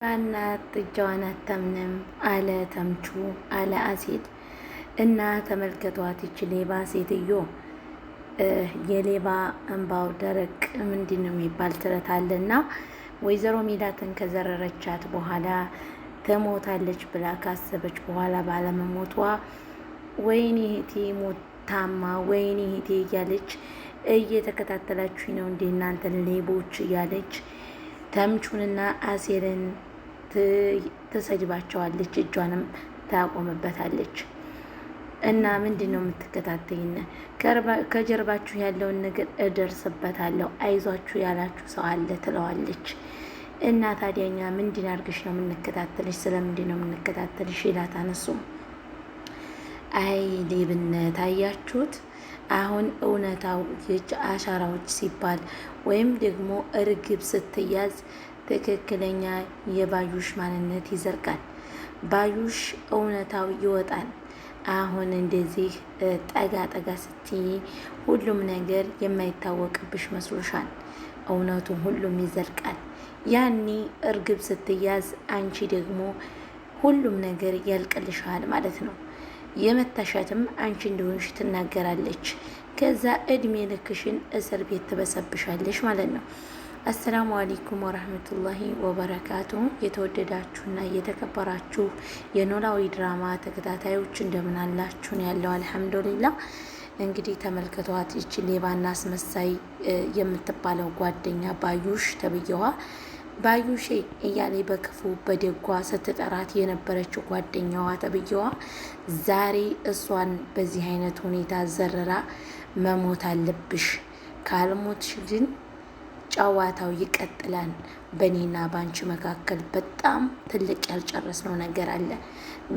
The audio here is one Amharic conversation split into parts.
ባናት ጥጃዋን አታምንም አለ ተምቹ አለ አሲድ። እና ተመልከቷት ይች ሌባ ሴትዮ የሌባ እንባው ደረቅ ምንድን ነው የሚባል ተረት አለና ወይዘሮ ሜላትን ከዘረረቻት በኋላ ትሞታለች ብላ ካሰበች በኋላ ባለመሞቷ ወይኔ እህቴ ሞታማ ወይኔ እህቴ እያለች እየተከታተላችሁኝ ነው እንዴ እናንተ ሌቦች እያለች ተምቹንና አሴርን ትሰድባቸዋለች፣ እጇንም ታቆምበታለች። እና ምንድን ነው የምትከታተይን? ከጀርባችሁ ያለውን ነገር እደርስበታለሁ፣ አይዟችሁ ያላችሁ ሰው አለ ትለዋለች። እና ታዲያኛ ምንድን አድርግሽ ነው የምንከታተልሽ? ስለምንድን ነው የምንከታተልሽ? ይላት አነሱም። አይ ሌብነት አያችሁት? አሁን እውነታው የእጅ አሻራዎች ሲባል ወይም ደግሞ እርግብ ስትያዝ ትክክለኛ የባዩሽ ማንነት ይዘርቃል። ባዩሽ እውነታው ይወጣል። አሁን እንደዚህ ጠጋ ጠጋ ስትይ ሁሉም ነገር የማይታወቅብሽ መስሎሻል። እውነቱ ሁሉም ይዘርቃል። ያኔ እርግብ ስትያዝ አንቺ ደግሞ ሁሉም ነገር ያልቅልሻል ማለት ነው። የመታሻትም አንቺ እንደሆንሽ ትናገራለች። ከዛ እድሜ ልክሽን እስር ቤት ትበሰብሻለሽ ማለት ነው። አሰላሙ አለይኩም ወራህመቱላሂ ወበረካቱ። የተወደዳችሁና የተከበራችሁ የኖላዊ ድራማ ተከታታዮች እንደምን አላችሁ? ያለው አልሐምዱሊላህ። እንግዲህ ተመልከቷት፣ ይቺ ሌባና አስመሳይ የምትባለው ጓደኛ ባዩሽ ተብየዋ ባዩሼ እያሌ በክፉ በደጓ ስትጠራት የነበረችው ጓደኛዋ ተብየዋ ዛሬ እሷን በዚህ አይነት ሁኔታ ዘረራ መሞት አለብሽ፣ ካልሞትሽ ግን ጨዋታው ይቀጥላል። በኔና ባንቺ መካከል በጣም ትልቅ ያልጨረስነው ነገር አለ፣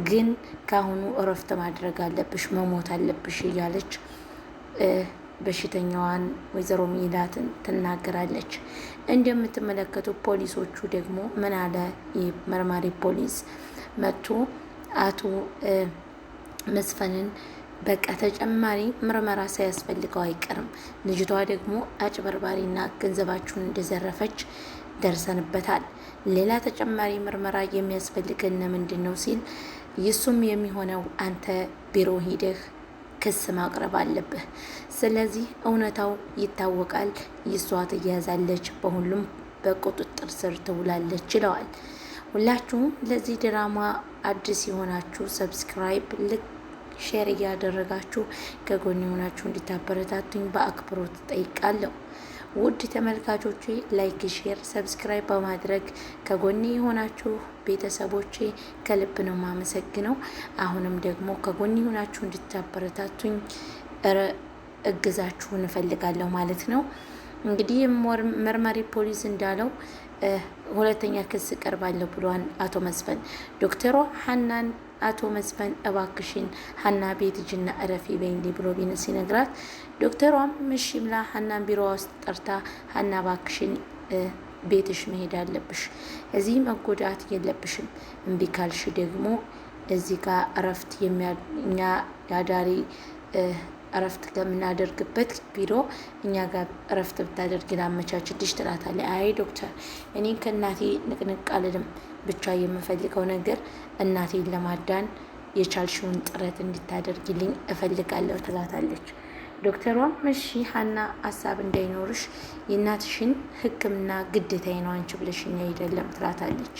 ግን ካሁኑ እረፍት ማድረግ አለብሽ፣ መሞት አለብሽ እያለች በሽተኛዋን ወይዘሮ ሜላትን ትናገራለች። እንደምትመለከቱ ፖሊሶቹ ደግሞ ምን አለ መርማሪ ፖሊስ መጥቶ አቶ መስፈንን በቃ ተጨማሪ ምርመራ ሳያስፈልገው አይቀርም፣ ልጅቷ ደግሞ አጭበርባሪና ገንዘባችሁን እንደዘረፈች ደርሰንበታል። ሌላ ተጨማሪ ምርመራ የሚያስፈልገን ምንድን ነው ሲል ይሱም የሚሆነው አንተ ቢሮ ሂደህ ክስ ማቅረብ አለብህ። ስለዚህ እውነታው ይታወቃል፣ ይሷ ትያዛለች፣ በሁሉም በቁጥጥር ስር ትውላለች ይለዋል። ሁላችሁም ለዚህ ድራማ አዲስ የሆናችሁ ሰብስክራይብ ሼር እያደረጋችሁ ከጎን የሆናችሁ እንዲታበረታቱኝ በአክብሮት ጠይቃለሁ። ውድ ተመልካቾቼ ላይክ፣ ሼር፣ ሰብስክራይብ በማድረግ ከጎን የሆናችሁ ቤተሰቦቼ ከልብ ነው ማመሰግነው። አሁንም ደግሞ ከጎን የሆናችሁ እንዲታበረታቱኝ እግዛችሁን እፈልጋለሁ ማለት ነው። እንግዲህ መርማሪ ፖሊስ እንዳለው ሁለተኛ ክስ ቀርባለሁ ብሏን አቶ መስፈን ዶክተሯ ሀናን አቶ መስፈን እባክሽን ሀና ቤት ጅና እረፊ በይንዲ ብሎ ቢነስ ሲነግራት ዶክተሯም ምሽ ብላ ሀናን ቢሮዋ ውስጥ ጠርታ ሀና እባክሽን ቤትሽ መሄድ አለብሽ፣ እዚህ መጎዳት የለብሽም፣ እምቢ ካልሽ ደግሞ እዚህ ጋር እረፍት እኛ ያዳሪ እረፍት ከምናደርግበት ቢሮ እኛ ጋር እረፍት ብታደርጊ ላመቻችልሽ ትላታለች። አይ ዶክተር እኔ ከእናቴ ንቅንቅ አልልም፣ ብቻ የምፈልገው ነገር እናቴን ለማዳን የቻልሽውን ጥረት እንድታደርጊልኝ እፈልጋለሁ ትላታለች። ዶክተሯም እሺ ሀና ሀሳብ እንዳይኖርሽ የእናትሽን ሕክምና ግዴታዬ ነው አንቺ ብለሽኝ አይደለም ትላታለች።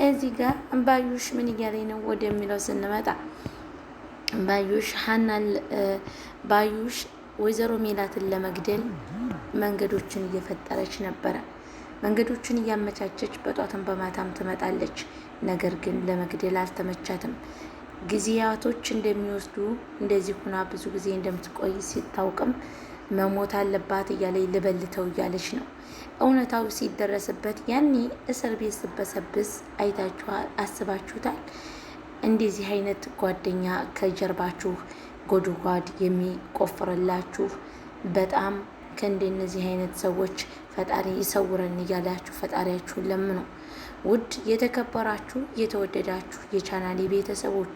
እዚህ ጋር ባዩሽ ምን እያለኝ ነው ወደሚለው ስንመጣ ባዩሽ ወይዘሮ ሜላትን ለመግደል መንገዶችን እየፈጠረች ነበረ። መንገዶችን እያመቻቸች በጧትም በማታም ትመጣለች። ነገር ግን ለመግደል አልተመቻትም። ጊዜያቶች እንደሚወስዱ እንደዚህ ሁና ብዙ ጊዜ እንደምትቆይ ሲታውቅም መሞት አለባት እያለ ልበልተው እያለች ነው። እውነታው ሲደረስበት ያኔ እስር ቤት ስበሰብስ አይታችኋል፣ አስባችሁታል? እንደዚህ አይነት ጓደኛ ከጀርባችሁ ጎድጓድ የሚቆፍርላችሁ በጣም ከእንደነዚህ አይነት ሰዎች ፈጣሪ ይሰውረን እያላችሁ ፈጣሪያችሁን ለምኑ። ውድ የተከበራችሁ የተወደዳችሁ የቻናሌ ቤተሰቦች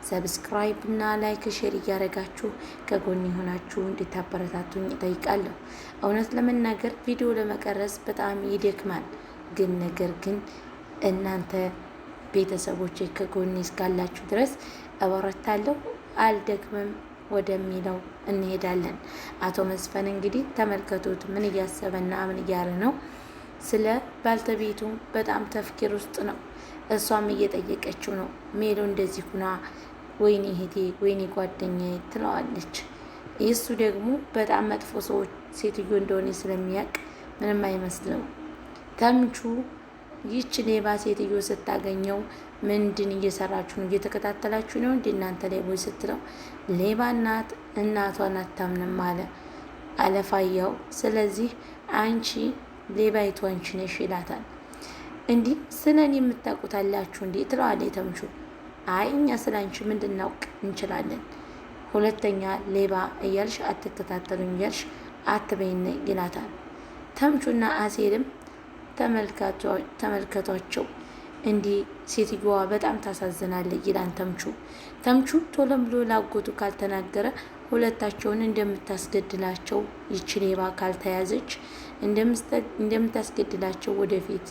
ሰብስክራይብ እና ላይክ ሼር እያደረጋችሁ ከጎን የሆናችሁ እንድታበረታቱኝ እጠይቃለሁ። እውነት ለመናገር ቪዲዮ ለመቀረጽ በጣም ይደክማል፣ ግን ነገር ግን እናንተ ቤተሰቦቼ ከጎኔ እስካላችሁ ድረስ እበረታለሁ፣ አልደክምም ወደሚለው እንሄዳለን። አቶ መስፍን እንግዲህ ተመልከቱት ምን እያሰበና ምን እያለ ነው። ስለ ባልተቤቱ በጣም ተፍኪር ውስጥ ነው። እሷም እየጠየቀችው ነው። ሜሉ እንደዚህ ሁና ወይኔ እህቴ ወይኔ ጓደኛዬ ትለዋለች። እሱ ደግሞ በጣም መጥፎ ሰዎች ሴትዮ እንደሆነ ስለሚያውቅ ምንም አይመስለው። ተምቹ ይች ሌባ ሴትዮ ስታገኘው ምንድን እየሰራችሁ ነው? እየተከታተላችሁ ነው እንዴ እናንተ ሌቦች ስትለው ሌባ እናት እናቷን አታምንም አለ አለፋያው። ስለዚህ አንቺ ሌባይቱ አንቺ ነሽ ይላታል። እንዲህ ስለ እኔ የምታውቁታላችሁ እንዴ ትለዋለች ተምቹ። አይ እኛ ስለ አንቺ ምንድን እናውቅ እንችላለን፣ ሁለተኛ ሌባ እያልሽ አትከታተሉኝ እያልሽ አትበይነ ይላታል። ተምቹና አሴልም ተመልከቷቸው እንዲህ ሴትዮዋ በጣም ታሳዝናለች ይላል ተምቹ ቶሎ ብሎ ላጎቱ ካልተናገረ ሁለታቸውን እንደምታስገድላቸው ይች ሌባ ካልተያዘች እንደምታስገድላቸው ወደፊት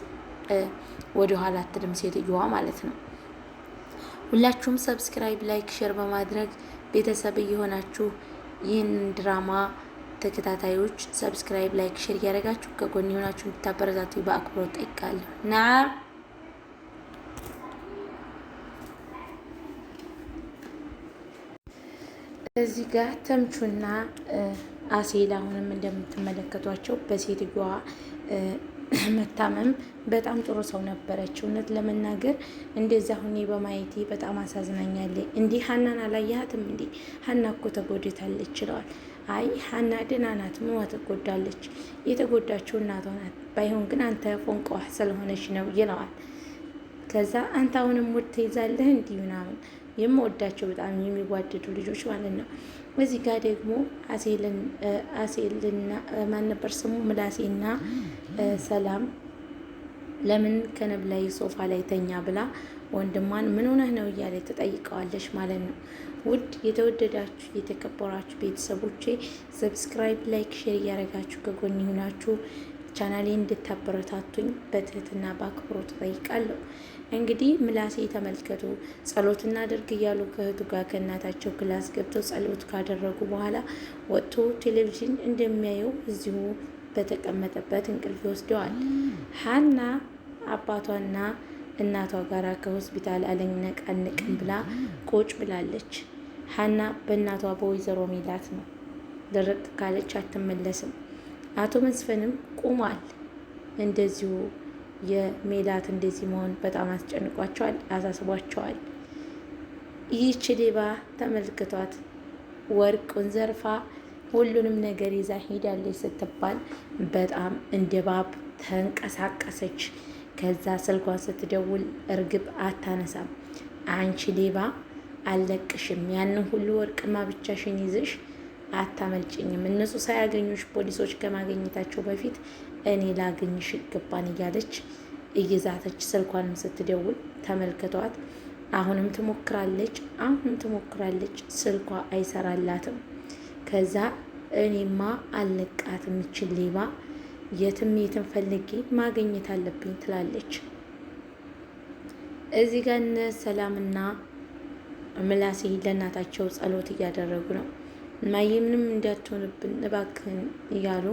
ወደ ኋላ አትልም ሴትዮዋ ማለት ነው። ሁላችሁም ሰብስክራይብ፣ ላይክ፣ ሼር በማድረግ ቤተሰብ እየሆናችሁ ይህን ድራማ ተከታታዮች ሰብስክራይብ፣ ላይክ፣ ሼር እያደረጋችሁ ከጎን የሆናችሁ እንድታበረታቱ በአክብሮት ጠይቃለሁ። እዚህ ጋር ተምቹና አሴል አሁንም እንደምትመለከቷቸው በሴትዮዋ መታመም በጣም ጥሩ ሰው ነበረች። እውነት ለመናገር እንደዛ ሁኔ በማየቴ በጣም አሳዝናኛለች። እንዲህ ሀናን አላየሃትም እንዴ? ሀና እኮ ተጎድታለች ይለዋል። አይ ሀና ደህና ናት፣ ምኗ ትጎዳለች? የተጎዳችው እናቷ ናት። ባይሆን ግን አንተ ፎንቀዋ ስለሆነች ነው ይለዋል። ከዛ አንተ አሁንም ሙድ ትይዛለህ እንዲህ ምናምን የምወዳቸው በጣም የሚዋደዱ ልጆች ማለት ነው። እዚህ ጋር ደግሞ አሴልና ማን ነበር ስሙ ምላሴና ሰላም ለምን ከነብ ላይ ሶፋ ላይ ተኛ ብላ ወንድሟን ምን ሆነህ ነው እያለ ተጠይቀዋለች ማለት ነው። ውድ የተወደዳችሁ የተከበራችሁ ቤተሰቦቼ ሰብስክራይብ፣ ላይክ፣ ሼር እያደረጋችሁ ከጎን ይሁናችሁ ቻናሌ እንድታበረታቱኝ በትህትና በአክብሮት ጠይቃለሁ። እንግዲህ ምላሴ ተመልከቱ ጸሎት እናድርግ እያሉ ከእህቱ ጋር ከእናታቸው ክላስ ገብተው ጸሎት ካደረጉ በኋላ ወጥቶ ቴሌቪዥን እንደሚያየው እዚሁ በተቀመጠበት እንቅልፍ ይወስደዋል። ሀና አባቷና እናቷ ጋር ከሆስፒታል አልነቃነቅም ብላ ቁጭ ብላለች። ሀና በእናቷ በወይዘሮ ሜላት ነው። ድርቅ ካለች አትመለስም። አቶ መስፍንም ቁሟል። እንደዚሁ የሜላት እንደዚህ መሆን በጣም አስጨንቋቸዋል፣ አሳስቧቸዋል። ይህች ሌባ ተመልክቷት ወርቁን ዘርፋ ሁሉንም ነገር ይዛ ሄዳለች ስትባል በጣም እንደ ባብ ተንቀሳቀሰች። ከዛ ስልኳን ስትደውል እርግብ አታነሳም። አንቺ ሌባ አልለቅሽም፣ ያንን ሁሉ ወርቅማ ብቻሽን ይዘሽ አታመልጭኝም፣ እነሱ ሳያገኙሽ ፖሊሶች ከማገኘታቸው በፊት እኔ ላገኝሽ ይገባን እያለች እየዛተች ስልኳንም ስትደውል ተመልክቷት። አሁንም ትሞክራለች፣ ስልኳ አይሰራላትም። ከዛ እኔማ አልለቃት የምችል ሌባ የትም ፈልጌ ማግኘት አለብኝ ትላለች። እዚህ ጋር እነ ሰላምና ምላሴ ለእናታቸው ጸሎት እያደረጉ ነው። ማየ ምንም እንዳትሆንብን እባክህን እያሉ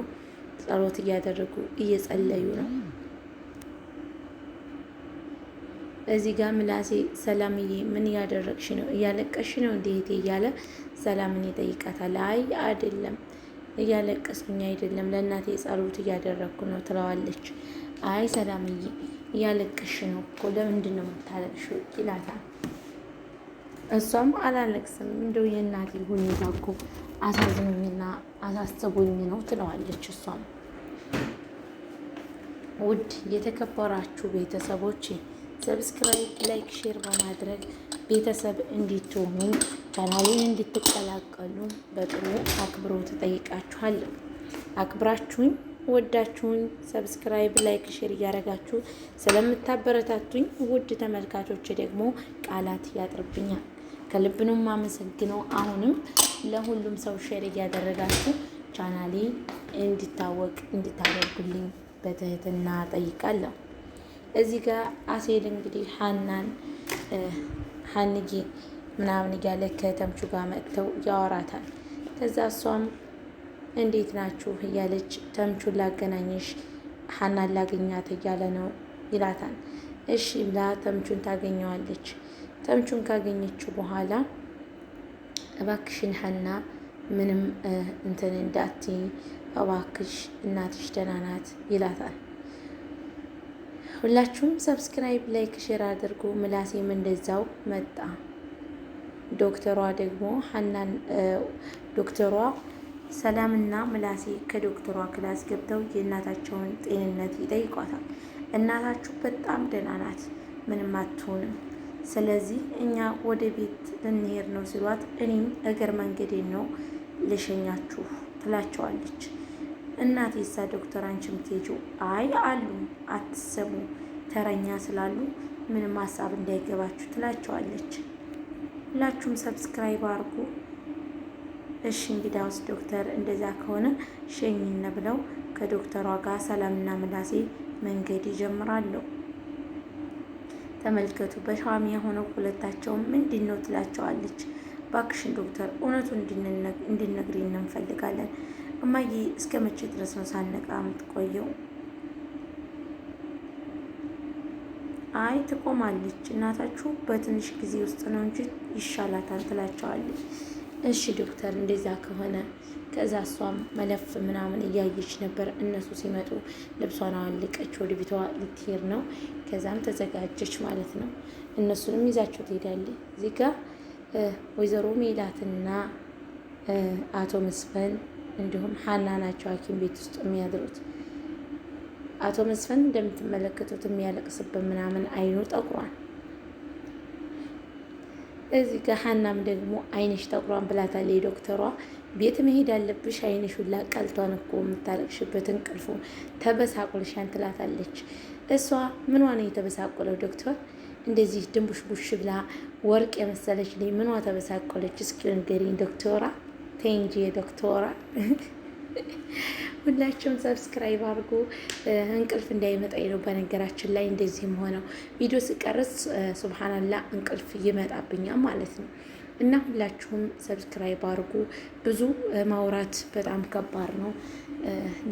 ጸሎት እያደረጉ እየጸለዩ ነው። እዚህ ጋር ምላሴ ሰላምዬ ምን እያደረግሽ ነው? እያለቀሽ ነው እንዴት እያለ ሰላምን ይጠይቃታል። አይ አይደለም እያለቀስኩኝ አይደለም፣ ለእናቴ ጸሎት እያደረግኩ ነው ትለዋለች። አይ ሰላምዬ እያለቀሽ ነው እኮ ለምንድን ነው የምታለቅሽው? ይላታል። እሷም አላለቅስም እንደው የእናቴ ሁኔታ እኮ አሳዝኖኝና አሳስቦኝ ነው ትለዋለች። እሷም ውድ የተከበራችሁ ቤተሰቦች ሰብስክራይብ፣ ላይክ፣ ሼር በማድረግ ቤተሰብ እንድትሆኑ ቻናሌን እንድትቀላቀሉ በጥሩ አክብሮት እጠይቃችኋለሁ። አክብራችሁኝ ወዳችሁኝ ሰብስክራይብ፣ ላይክ፣ ሼር እያደረጋችሁ ስለምታበረታቱኝ ውድ ተመልካቾች ደግሞ ቃላት ያጥርብኛል። ከልብ ነው የማመሰግነው። አሁንም ለሁሉም ሰው ሼር እያደረጋችሁ ቻናሌ እንዲታወቅ እንድታደርጉልኝ በትህትና ጠይቃለሁ። እዚህ ጋር አሴል እንግዲህ ሀናን ሀንዬ ምናምን እያለ ከተምቹ ጋር መጥተው ያወራታል። ከዛ እሷም እንዴት ናችሁ እያለች ተምቹን ላገናኝሽ ሀናን ላገኛት እያለ ነው ይላታል። እሺ ብላ ተምቹን ታገኘዋለች። ተምቹን ካገኘችው በኋላ እባክሽን ሀና ምንም እንትን እንዳትዪ እባክሽ እናትሽ ደህና ናት ይላታል። ሁላችሁም ሰብስክራይብ፣ ላይክ፣ ሼር አድርጉ። ምላሴም እንደዛው መጣ። ዶክተሯ ደግሞ ሀናን ዶክተሯ ሰላምና ምላሴ ከዶክተሯ ክላስ ገብተው የእናታቸውን ጤንነት ይጠይቋታል። እናታችሁ በጣም ደህና ናት፣ ምንም አትሆንም። ስለዚህ እኛ ወደ ቤት ልንሄድ ነው ሲሏት እኔም እግር መንገዴን ነው ልሸኛችሁ ትላቸዋለች። እናቴ ሳ ዶክተር አንቺ የምትሄጂው? አይ አሉ አትሰሙ ተረኛ ስላሉ ምንም ሀሳብ እንዳይገባችሁ ትላቸዋለች። ሁላችሁም ሰብስክራይብ አድርጉ። እሺ እንግዲያውስ ዶክተር እንደዛ ከሆነ ሸኝነ ብለው ከዶክተሯ ጋር ሰላምና ምላሴ መንገድ ይጀምራሉ። ተመልከቱ በሻሚ የሆነው ሁለታቸውም ምንድን ነው ትላቸዋለች። ባክሽን ዶክተር እውነቱን እንድነግሪን እንፈልጋለን። እማዬ እስከ መቼ ድረስ ነው ሳነቃ የምትቆየው? አይ ትቆማለች፣ እናታችሁ በትንሽ ጊዜ ውስጥ ነው እንጂ ይሻላታል ትላቸዋለች። እሺ ዶክተር እንደዛ ከሆነ ከዛ እሷም መለፍ ምናምን እያየች ነበር። እነሱ ሲመጡ ልብሷን አወለቀች፣ ወደ ቤቷ ልትሄድ ነው። ከዛም ተዘጋጀች ማለት ነው። እነሱንም ይዛቸው ትሄዳለች። እዚህ ጋ ወይዘሮ ሜላትና አቶ መስፈን እንዲሁም ሀና ናቸው ሐኪም ቤት ውስጥ የሚያድሩት። አቶ መስፈን እንደምትመለከቱት የሚያለቅስበት ምናምን አይኑ ጠቁሯል። እዚህ ጋር ሀናም ደግሞ አይንሽ ጠቁሯን ብላታለች ዶክተሯ። ቤት መሄድ አለብሽ፣ አይንሽ ሁላ ቀልቷን እኮ የምታለቅሽበት እንቅልፉ ተበሳቁልሻን ትላታለች። እሷ ምኗ ነው የተበሳቆለው ዶክተር? እንደዚህ ድንቡሽ ቡሽ ብላ ወርቅ የመሰለች ልጅ ምኗ ተበሳቆለች? እስኪ ንገሪኝ ዶክተሯ። ተይ እንጂ ዶክተሯ። ሁላችሁም ሰብስክራይብ አድርጉ። እንቅልፍ እንዳይመጣኝ ነው በነገራችን ላይ እንደዚህም ሆነው ቪዲዮ ስቀርጽ ሱብሃንአላህ እንቅልፍ ይመጣብኛል ማለት ነው። እና ሁላችሁም ሰብስክራይብ አድርጉ። ብዙ ማውራት በጣም ከባድ ነው።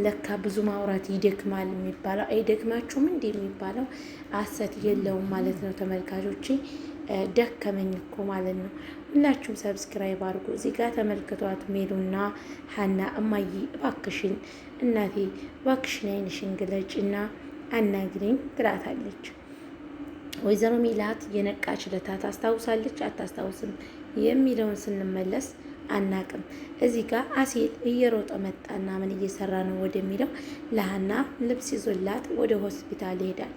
ለካ ብዙ ማውራት ይደክማል የሚባለው አይደክማችሁም እንዴ የሚባለው አሰት የለውም ማለት ነው ተመልካቾቼ። ደከመኝ እኮ ማለት ነው። ሁላችሁም ሰብስክራይብ አድርጉ። እዚህ ጋር ተመልክቷት ሜሉና ሀና እማዬ እባክሽን እናቴ እባክሽን አይንሽን ግለጭ እና አናግሪኝ ትላታለች። ወይዘሮ ሜላት የነቃች ለታ ታስታውሳለች አታስታውስም የሚለውን ስንመለስ አናቅም። እዚህ ጋር አሴል እየሮጠ መጣና ምን እየሰራ ነው ወደሚለው ለሀና ልብስ ይዞላት ወደ ሆስፒታል ይሄዳል።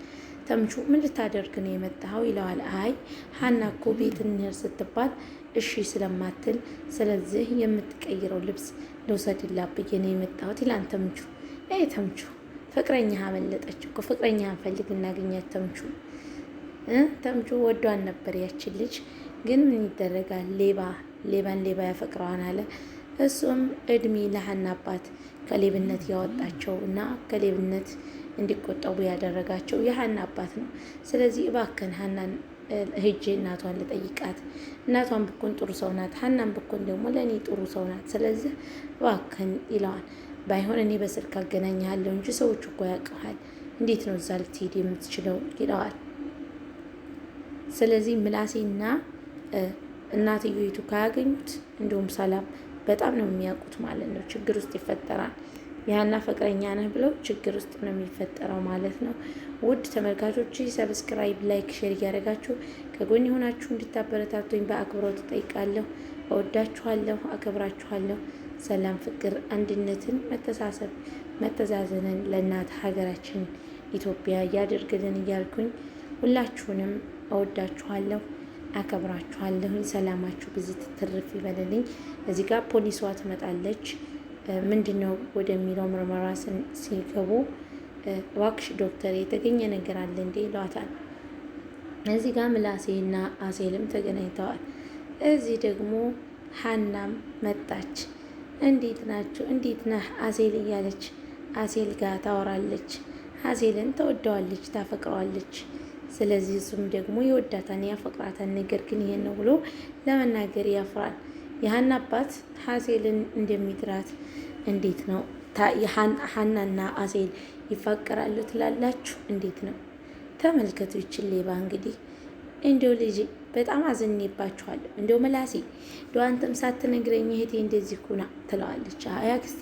ተምቹ ምን ልታደርግ ነው የመጣኸው ይለዋል። አይ ሀና እኮ ቤት እንሂድ ስትባል እሺ ስለማትል ስለዚህ የምትቀይረው ልብስ ልውሰድላት ብዬ ነው የመጣሁት ይላል ተምቹ። ተምቹ ፍቅረኛ አመለጠች እኮ ፍቅረኛህን ፈልግ እናገኛት ተምቹ። ተምቹ ወዷን ነበር ያችን ልጅ ግን ምን ይደረጋል ሌባን ሌባ ያፈቅረዋን አለ። እሱም እድሜ ለሀና አባት ከሌብነት ያወጣቸው እና ከሌብነት እንዲቆጠቡ ያደረጋቸው የሀና አባት ነው። ስለዚህ እባክን ሀናን ሄጄ እናቷን ልጠይቃት። እናቷን ብኮን ጥሩ ሰው ናት፣ ሀናን ብኮን ደግሞ ለእኔ ጥሩ ሰው ናት። ስለዚህ እባክን ይለዋል። ባይሆን እኔ በስልክ አገናኝሃለሁ እንጂ ሰዎች እኮ ያውቅሃል፣ እንዴት ነው እዛ ልትሄድ የምትችለው ይለዋል። ስለዚህ ምላሴና እናትየቱ ካያገኙት እንዲሁም ሰላም በጣም ነው የሚያውቁት ማለት ነው። ችግር ውስጥ ይፈጠራል። ያና ፍቅረኛ ነህ ብለው ችግር ውስጥ ነው የሚፈጠረው ማለት ነው። ውድ ተመልካቾች ሰብስክራይብ፣ ላይክ፣ ሼር እያደረጋችሁ ከጎን የሆናችሁ እንድታበረታቱኝ በአክብሮት እጠይቃለሁ። እወዳችኋለሁ፣ አከብራችኋለሁ። ሰላም፣ ፍቅር፣ አንድነትን፣ መተሳሰብ፣ መተዛዘንን ለእናት ሀገራችን ኢትዮጵያ እያደርግልን እያልኩኝ ሁላችሁንም እወዳችኋለሁ፣ አከብራችኋለሁ። ሰላማችሁ ብዙ ትርፍ ይበልልኝ። እዚህ ጋር ፖሊሷ ትመጣለች። ምንድን ነው ወደሚለው ምርመራ ሲገቡ እባክሽ ዶክተር የተገኘ ነገር አለ እንዴ ይሏታል። እዚህ ጋር ምላሴና አሴልም ተገናኝተዋል። እዚህ ደግሞ ሀናም መጣች። እንዴት ናችሁ እንዴት ነህ አሴል እያለች አሴል ጋር ታወራለች። ሀሴልን ተወደዋለች፣ ታፈቅረዋለች። ስለዚህ እሱም ደግሞ ይወዳታን ያፈቅራታን። ነገር ግን ይሄን ነው ብሎ ለመናገር ያፍራል። የሀና አባት ሀሴልን እንደሚድራት እንዴት ነው? ሀናና አሴል ይፋቀራሉ ትላላችሁ? እንዴት ነው? ተመልከቱ ይችን ሌባ እንግዲህ። እንዲው ልጅ በጣም አዝኜባችኋለሁ። እንዲው ምላሴ እንዲው አንተም ሳትነግረኝ እህቴ እንደዚህ ኩና ትለዋለች። አያክስቴ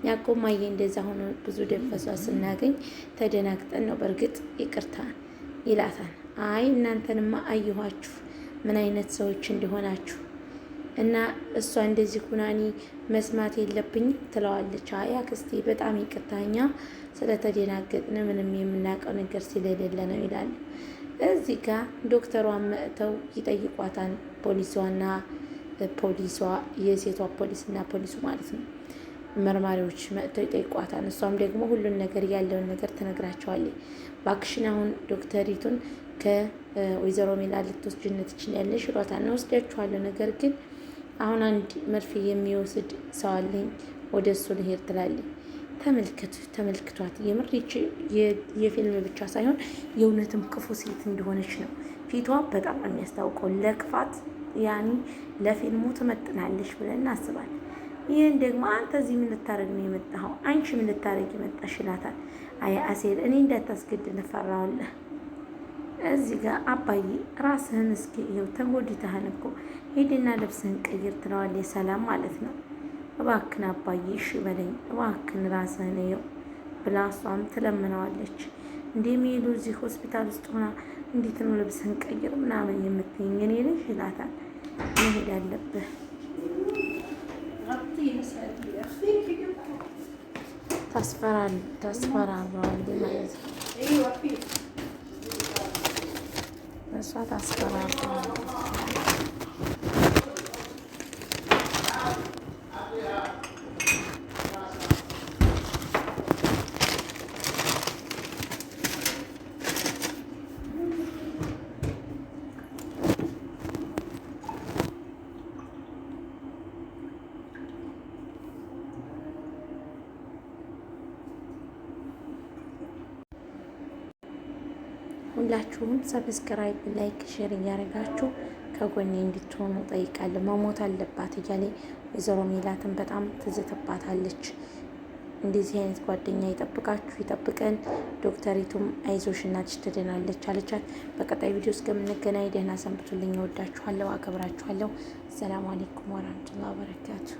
ያቆማየ እንደዛ ሆኖ ብዙ ደፈሷ ስናገኝ ተደናግጠን ነው፣ በእርግጥ ይቅርታ ይላታል። አይ እናንተንማ አየኋችሁ ምን አይነት ሰዎች እንደሆናችሁ እና እሷ እንደዚህ ኩናኒ መስማት የለብኝም ትለዋለች። አይ አክስቴ በጣም ይቅርታኛ ስለተደናገጥን ምንም የምናውቀው ነገር ስለሌለ ነው ይላል። እዚህ ጋር ዶክተሯን መጥተው ይጠይቋታል። ፖሊሷና ፖሊሷ የሴቷ ፖሊስና ፖሊሱ ማለት ነው። መርማሪዎች መጥተው ይጠይቋታል። እሷም ደግሞ ሁሉን ነገር ያለውን ነገር ትነግራቸዋለች። ባክሽን አሁን ዶክተሪቱን ከወይዘሮ ሜላ ልትወስጂን ትችያለሽ ይሏታል። ነው ወስዳችኋለሁ፣ ነገር ግን አሁን አንድ መርፌ የሚወስድ ሰው አለኝ ወደ እሱ ልሄድ ትላለች። ተመልክቷት የምር የፊልም ብቻ ሳይሆን የእውነትም ክፉ ሴት እንደሆነች ነው። ፊቷ በጣም ነው የሚያስታውቀው። ለክፋት ያኒ ለፊልሙ ትመጥናለች ብለን እናስባለን። ይህን ደግሞ አንተ እዚህ ምን ልታረግ ነው የመጣኸው? አንቺ ምን ልታረግ የመጣሽ ይላታል። አይ አሴር እኔ እንዳታስገድል ፈራዋለህ። እዚህ ጋር አባዬ ራስህን እስኪ ይኸው ተንጎድተህን እኮ ሄድና ልብስህን ቀይር ትለዋለች። ሰላም ማለት ነው። እባክን አባዬ እሺ በለኝ እባክን ራስህን ይኸው ብላ እሷም ትለምነዋለች። እንደሚሄዱ እዚህ ሆስፒታል ውስጥ ሆና እንዴት ነው ልብስህን ቀይር ምናምን የምትይኝ እኔ ልጅ ይላታል። መሄድ አለብህ ታስፈራራዋለች ማለት ነው። እሷ ታስፈራራዋለች። ሁላችሁም ሰብስክራይብ፣ ላይክ፣ ሼር እያደረጋችሁ ከጎኔ እንድትሆኑ ጠይቃለሁ። መሞት አለባት እያለ ወይዘሮ ሜላትን በጣም ትዝትባታለች። እንደዚህ አይነት ጓደኛ ይጠብቃችሁ ይጠብቀን። ዶክተሪቱም አይዞሽ እናትሽ ትድናለች አለቻት። በቀጣይ ቪዲዮ እስከምንገናኝ ደህና ሰንብቱልኝ። እወዳችኋለሁ፣ አከብራችኋለሁ። ሰላም አለይኩም ወራህመቱላሂ ወበረካቱ።